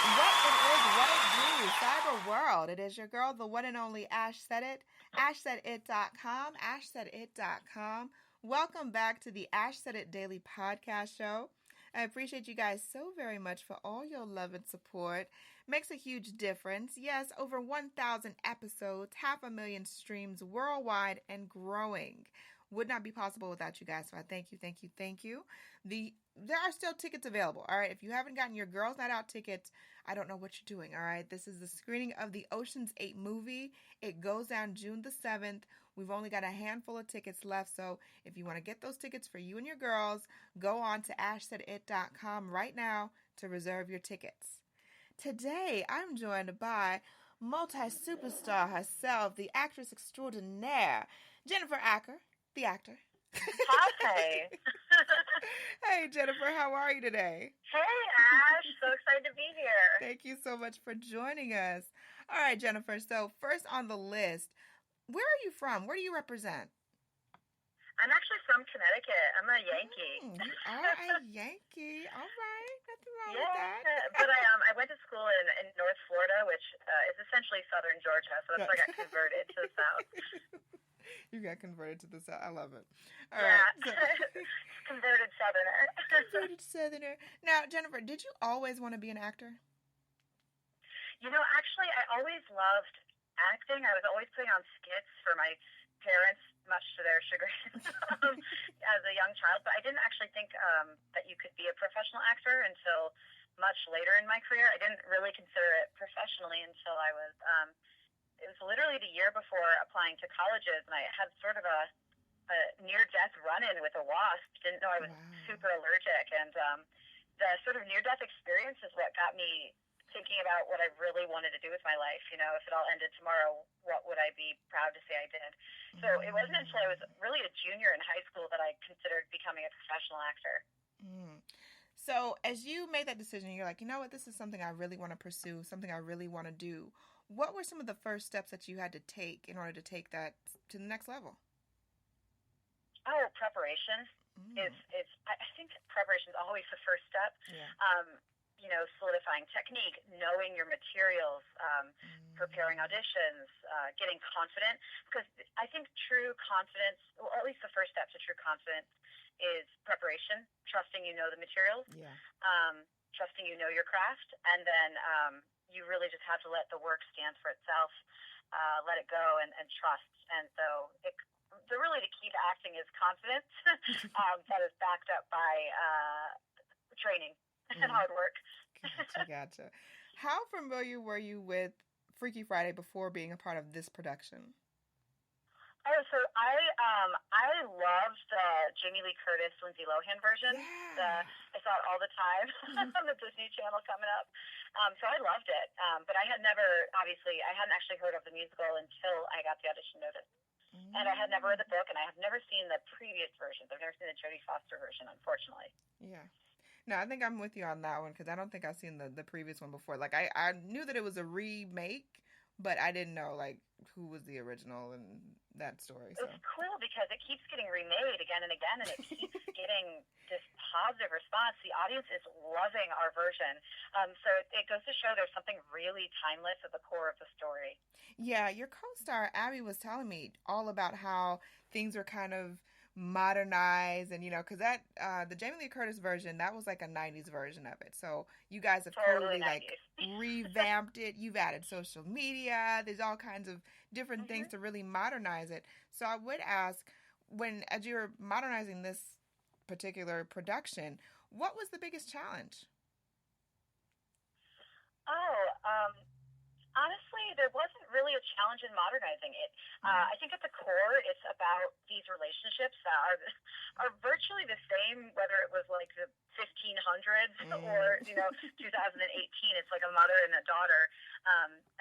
What it do, cyber world. It is your girl, the one and only Ash Said It, ashsaidit.com, ashsaidit.com. Welcome back to the Ash Said It Daily Podcast Show. I appreciate you guys so very much for all your love and support. Makes a huge difference. Yes, over 1,000 episodes, 500,000 streams worldwide and growing. Would not be possible without you guys. So I thank you. There are still tickets available. All right. If you haven't gotten your Girls Night Out tickets, I don't know what you're doing. All right. This is the screening of the Ocean's 8 movie. It goes down June the 7th. We've only got a handful of tickets left. So if you want to get those tickets for you and your girls, go on to ashsaidit.com right now to reserve your tickets. Today, I'm joined by multi-superstar herself, the actress extraordinaire, Serenbe Acker, the actor. Hi. Hey, Jennifer, how are you today? Hey, Ash. So excited to be here. Thank you so much for joining us. All right, Jennifer. So first on the list, where are you from? Where do you represent? I'm actually from Connecticut. I'm a Yankee. You are a Yankee. All right. Nothing wrong with that. But I went to school in North Florida, which is essentially southern Georgia. So that's why I got converted to the South. You got converted to the South. I love it. All right. So, converted Southerner. Converted Southerner. Now, Jennifer, did you always want to be an actor? You know, actually, I always loved acting. I was always putting on skits for my parents, much to their chagrin, as a young child. But I didn't actually think that you could be a professional actor until much later in my career. I didn't really consider it professionally until I was... it was literally the year before applying to colleges, and I had sort of a near-death run-in with a wasp. Didn't know I was super allergic, and the sort of near-death experience is what got me thinking about what I really wanted to do with my life. You know, if it all ended tomorrow, what would I be proud to say I did? So it wasn't until I was really a junior in high school that I considered becoming a professional actor. So as you made that decision, you're like, you know what, this is something I really want to pursue, something I really want to do. What were some of the first steps that you had to take in order to take that to the next level? Oh, preparation is I think preparation is always the first step. Yeah. You know, solidifying technique, knowing your materials, preparing auditions, getting confident. Because I think true confidence, or at least the first step to true confidence, is preparation, trusting you know the materials, trusting you know your craft, and then you really just have to let the work stand for itself, let it go, and trust. And so really the key to acting is confidence that is backed up by training and hard work. Gotcha. How familiar were you with Freaky Friday before being a part of this production? Oh, so I loved the Jamie Lee Curtis, Lindsay Lohan version. Yeah. I saw it all the time on the Disney Channel coming up. So I loved it. But I hadn't actually heard of the musical until I got the audition notice. And I had never read the book, and I have never seen the previous versions. I've never seen the Jodie Foster version, unfortunately. Yeah. No, I think I'm with you on that one, because I don't think I've seen the previous one before. Like, I knew that it was a remake, but I didn't know, like, who was the original and that story. So. It's cool because it keeps getting remade again and again, and it keeps getting this positive response. The audience is loving our version. So it goes to show there's something really timeless at the core of the story. Yeah, your co-star, Abby, was telling me all about how things were kind of modernized, and because that the Jamie Lee Curtis version, that was like a 90s version of it. So you guys have totally like revamped it. You've added social media. There's all kinds of different things to really modernize it. So I would ask, as you're modernizing this particular production, what was the biggest challenge? Honestly, there wasn't really a challenge in modernizing it. I think at the core, it's about these relationships that are virtually the same, whether it was like the 1500s or 2018. It's like a mother and a daughter,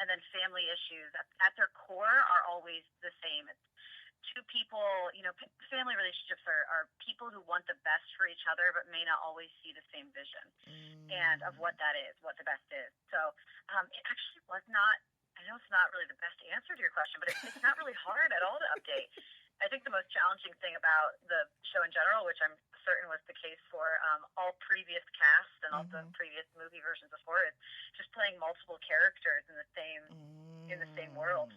and then family issues at their core are always the same. It's two people. Family relationships are people who want the best for each other, but may not always see the same vision and of what that is, what the best is. So it actually was not. I know it's not really the best answer to your question, but it's not really hard at all to update. I think the most challenging thing about the show in general, which I'm certain was the case for all previous cast and all the previous movie versions before. It's just playing multiple characters in the same world.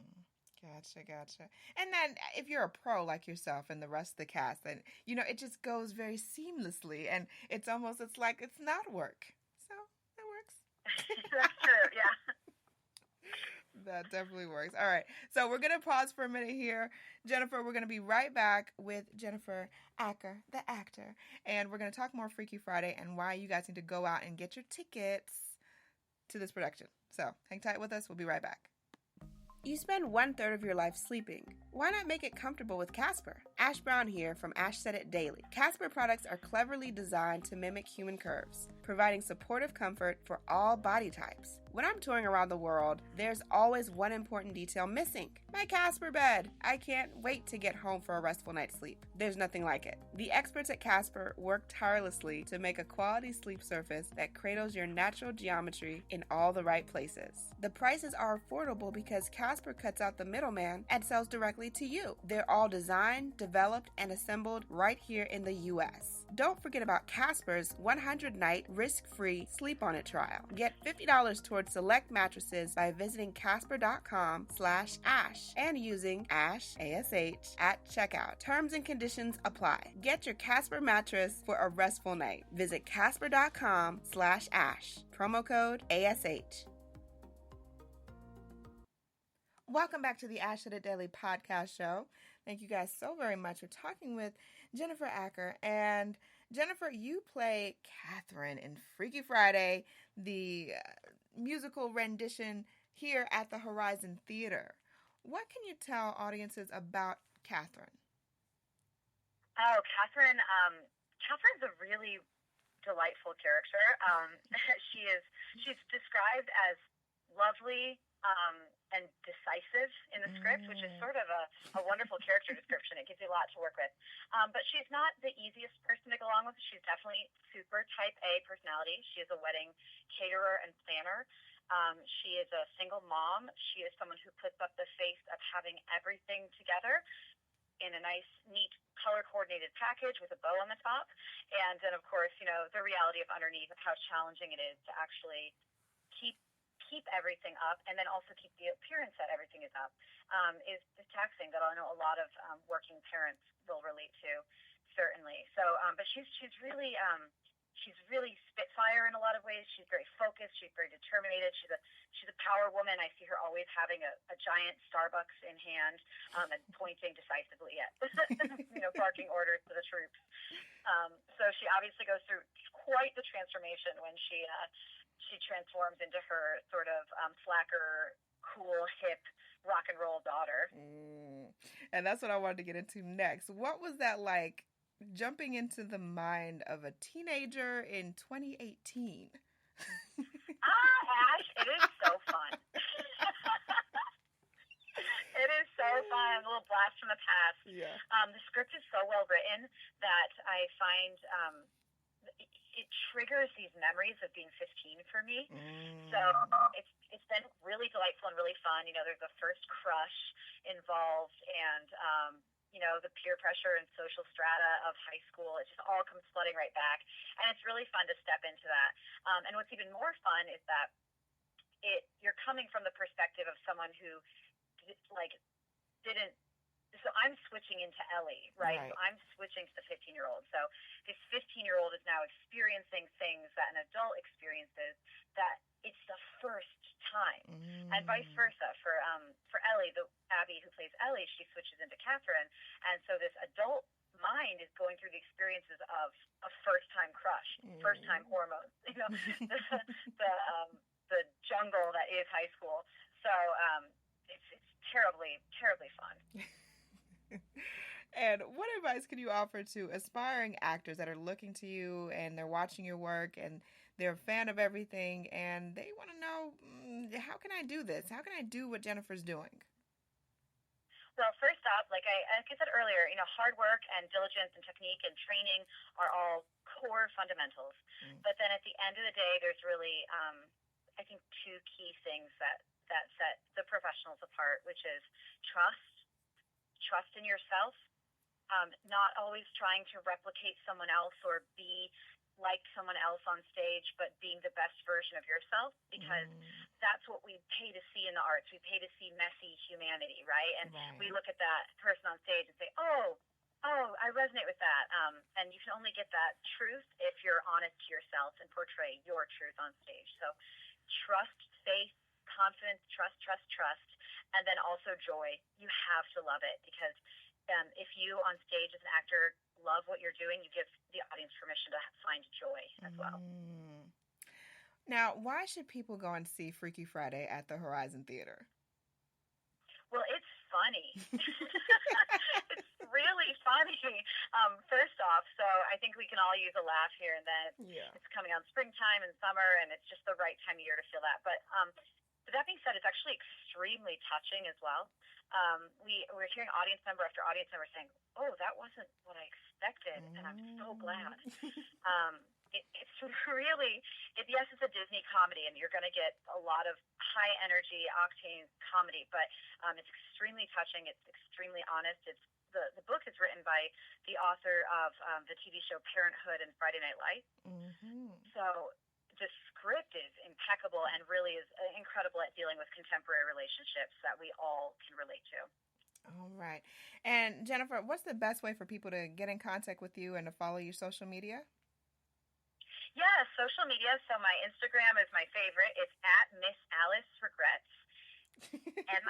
Gotcha. And then if you're a pro like yourself and the rest of the cast, then, you know, it just goes very seamlessly, and it's like it's not work. So that works. That's true, yeah. That definitely works. All right. So we're going to pause for a minute here. Jennifer, we're going to be right back with Jennifer Acker, the actor. And we're going to talk more Freaky Friday and why you guys need to go out and get your tickets to this production. So hang tight with us. We'll be right back. You spend 1/3 of your life sleeping. Why not make it comfortable with Casper? Ash Brown here from Ash Said It Daily. Casper products are cleverly designed to mimic human curves, providing supportive comfort for all body types. When I'm touring around the world, there's always one important detail missing: my Casper bed. I can't wait to get home for a restful night's sleep. There's nothing like it. The experts at Casper work tirelessly to make a quality sleep surface that cradles your natural geometry in all the right places. The prices are affordable because Casper cuts out the middleman and sells directly to you. They're all designed, developed, and assembled right here in the U.S. Don't forget about Casper's 100-night risk-free Sleep On It trial. Get $50 towards select mattresses by visiting casper.com/ash and using ASH, ASH, at checkout. Terms and conditions apply. Get your Casper mattress for a restful night. Visit casper.com/ash. Promo code ASH. Welcome back to the Ash Said It Daily podcast show. Thank you guys so very much. We're talking with Jennifer Acker. And Jennifer, you play Catherine in Freaky Friday, the musical rendition here at the Horizon Theatre. What can you tell audiences about Catherine? Oh, Catherine. Catherine's a really delightful character. She's described as lovely and decisive in the script, which is sort of a wonderful character description. It gives you a lot to work with. But she's not the easiest person to get along with. She's definitely super type A personality. She is a wedding caterer and planner. She is a single mom. She is someone who puts up the face of having everything together in a nice, neat, color-coordinated package with a bow on the top. And then, of course, you know, the reality of underneath of how challenging it is to actually keep everything up, and then also keep the appearance that everything is up, is taxing, that I know a lot of working parents will relate to, certainly. So, but she's really spitfire in a lot of ways. She's very focused. She's very determined. She's a power woman. I see her always having a giant Starbucks in hand and pointing decisively at, barking orders to the troops. So she obviously goes through quite the transformation when she transforms into her sort of slacker, cool, hip, rock and roll daughter. And that's what I wanted to get into next. What was that like, jumping into the mind of a teenager in 2018? Ash, it is so fun. It is so fun. A little blast from the past. Yeah. The script is so well written that I find it triggers these memories of being 15 for me. So it's been really delightful and really fun. You know, there's a first crush involved, and the peer pressure and social strata of high school. It just all comes flooding right back, and it's really fun to step into that. And what's even more fun is that you're coming from the perspective of someone who didn't. So I'm switching into Ellie, right? So I'm switching to the 15-year-old. So this 15-year-old is now experiencing things that an adult experiences, that it's the first time. And vice versa. For Ellie, the Abby who plays Ellie, she switches into Catherine. And so this adult mind is going through the experiences of a first-time crush, first-time hormones, the jungle that is high school. So it's terribly, terribly fun. And what advice can you offer to aspiring actors that are looking to you and they're watching your work and they're a fan of everything and they want to know, how can I do this? How can I do what Jennifer's doing? Well, first off, like I said earlier, hard work and diligence and technique and training are all core fundamentals. But then at the end of the day, there's really, I think, two key things that set the professionals apart, which is trust in yourself, not always trying to replicate someone else or be like someone else on stage, but being the best version of yourself, because that's what we pay to see in the arts. We pay to see messy humanity, right? And we look at that person on stage and say, oh, I resonate with that. And you can only get that truth if you're honest to yourself and portray your truth on stage. So trust, faith, confidence, trust, and then also joy. You have to love it, because if you on stage as an actor love what you're doing, you give the audience permission to find joy as well. Now, why should people go and see Freaky Friday at the Horizon Theatre? Well, it's funny. It's really funny. First off, so I think we can all use a laugh here and then. It's coming on springtime and summer, and it's just the right time of year to feel that. But that being said, it's actually extremely touching as well. We're hearing audience member after audience member saying, oh, that wasn't what I expected, and I'm so glad. It's really, yes, it's a Disney comedy, and you're going to get a lot of high energy, octane comedy, but it's extremely touching. It's extremely honest. The book is written by the author of the TV show Parenthood and Friday Night Lights. So the script is impeccable and really is incredible at dealing with contemporary relationships that we all can relate to. All right. And Jennifer, what's the best way for people to get in contact with you and to follow your social media? Yeah, social media. So my Instagram is my favorite. It's at Miss Alice Regrets. MissAliceRegrets.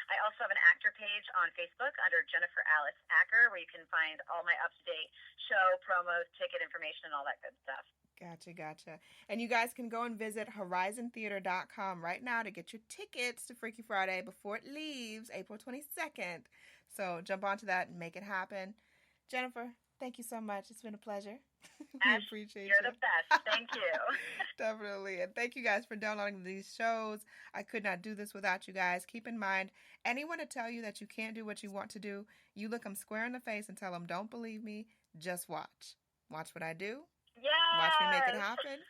I also have an actor page on Facebook under Jennifer Alice Acker, where you can find all my up-to-date show, promos, ticket information, and all that good stuff. Gotcha. And you guys can go and visit horizontheatre.com right now to get your tickets to Freaky Friday before it leaves April 22nd. So jump onto that and make it happen. Jennifer, thank you so much. It's been a pleasure. We appreciate you. You're the best. Thank you. Definitely. And thank you guys for downloading these shows. I could not do this without you guys. Keep in mind, anyone to tell you that you can't do what you want to do, you look them square in the face and tell them, don't believe me, just watch. Watch what I do. Yes. Watch me make it happen.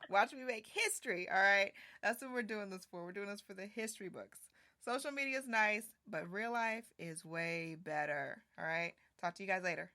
Watch me make history. All right. That's what we're doing this for. We're doing this for the history books. Social media is nice, but real life is way better. All right. Talk to you guys later.